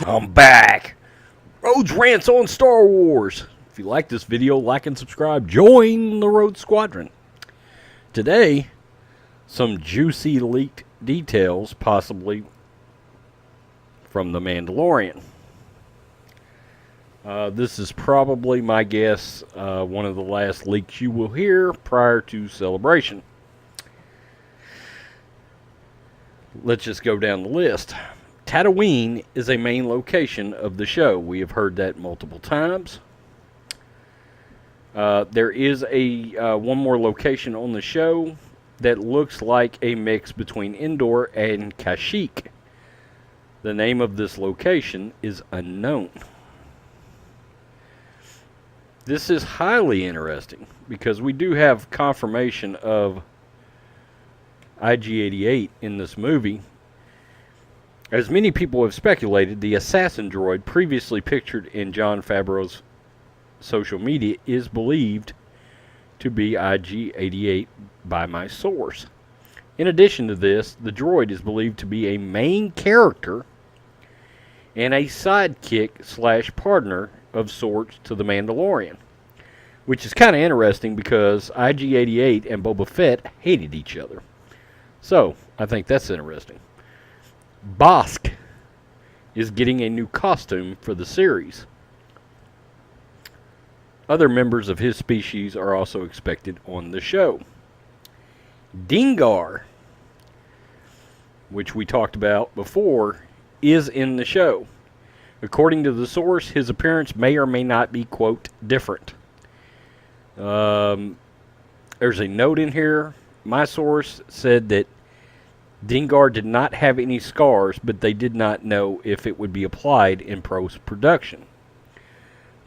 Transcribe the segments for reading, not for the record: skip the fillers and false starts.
I'm back. Rhodes Rants on Star Wars. If you like this video, like and subscribe. Join the Rhodes Squadron. Today, some juicy leaked details, possibly from The Mandalorian. This is probably, my guess, one of the last leaks you will hear prior to Celebration. Let's just go down the list. Tatooine is a main location of the show. We have heard that multiple times. There is one more location on the show that looks like a mix between Endor and Kashyyyk. The name of this location is unknown. This is highly interesting because we do have confirmation of IG88 in this movie. As many people have speculated, the assassin droid previously pictured in Jon Favreau's social media is believed to be IG88 by my source. In addition to this, the droid is believed to be a main character and a sidekick / partner of sorts to the Mandalorian, which is kind of interesting because IG88 and Boba Fett hated each other. So, I think that's interesting. Bossk is getting a new costume for the series. Other members of his species are also expected on the show. Dengar, which we talked about before, is in the show. According to the source, his appearance may or may not be, quote, different. There's a note in here. My source said that Dengar did not have any scars, but they did not know if it would be applied in post-production.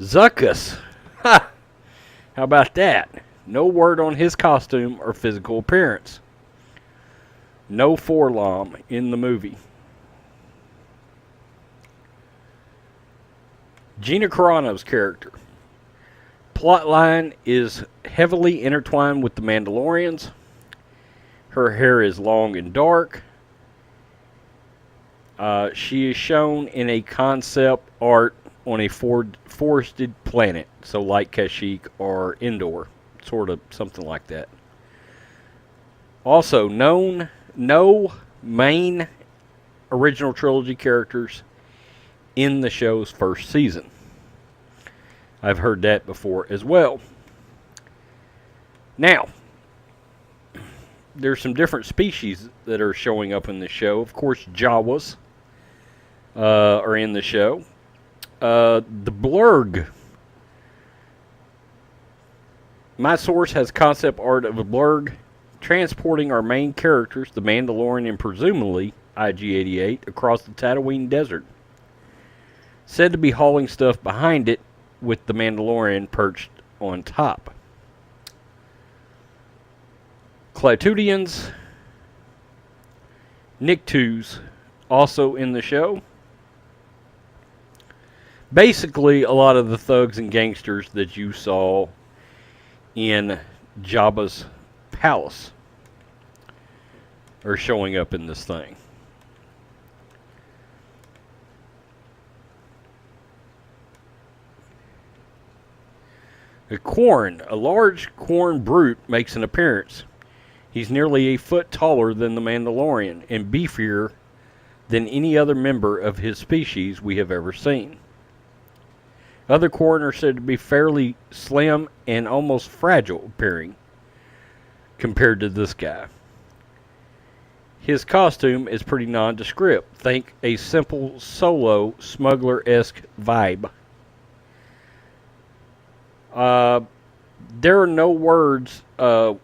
Zuckuss. Ha! How about that? No word on his costume or physical appearance. No Forlom in the movie. Gina Carano's character. Plotline is heavily intertwined with the Mandalorians. Her hair is long and dark. She is shown in a concept art on a forested planet, so like Kashyyyk or Endor, sort of something like that. Also, no main original trilogy characters in the show's first season. I've heard that before as well. Now, there's some different species that are showing up in the show. Of course, Jawas are in the show. The Blurg. My source has concept art of a Blurg transporting our main characters, the Mandalorian and presumably IG88, across the Tatooine desert. Said to be hauling stuff behind it with the Mandalorian perched on top. Clatudians, Nictus, also in the show. Basically, a lot of the thugs and gangsters that you saw in Jabba's palace are showing up in this thing. A Quarren, a large Quarren brute, makes an appearance. He's nearly a foot taller than the Mandalorian and beefier than any other member of his species we have ever seen. Other Quarren are said to be fairly slim and almost fragile appearing compared to this guy. His costume is pretty nondescript. Think a simple Solo smuggler-esque vibe. There are no words of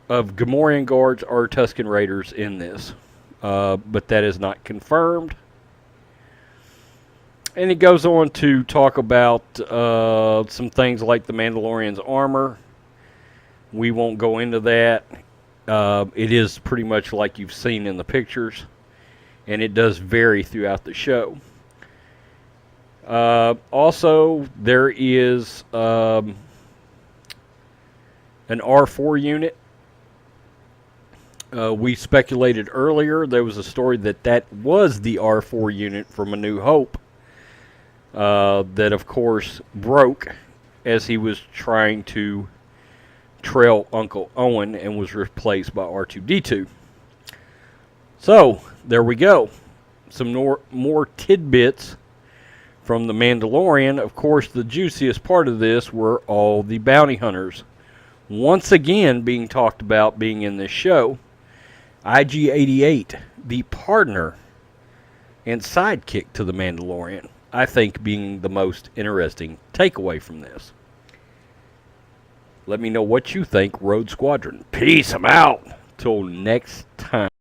Gamorrean guards or Tusken Raiders in this, but that is not confirmed. And it goes on to talk about some things like the Mandalorian's armor. We won't go into that. It is pretty much like you've seen in the pictures, and it does vary throughout the show. Also, there is an R4 unit. We speculated earlier there was a story that was the R4 unit from A New Hope that, of course, broke as he was trying to trail Uncle Owen and was replaced by R2-D2. So, there we go. Some more tidbits from The Mandalorian. Of course, the juiciest part of this were all the bounty hunters once again being talked about being in this show. IG88, the partner and sidekick to The Mandalorian, I think being the most interesting takeaway from this. Let me know what you think, Rogue Squadron. Peace, I'm out. Till next time.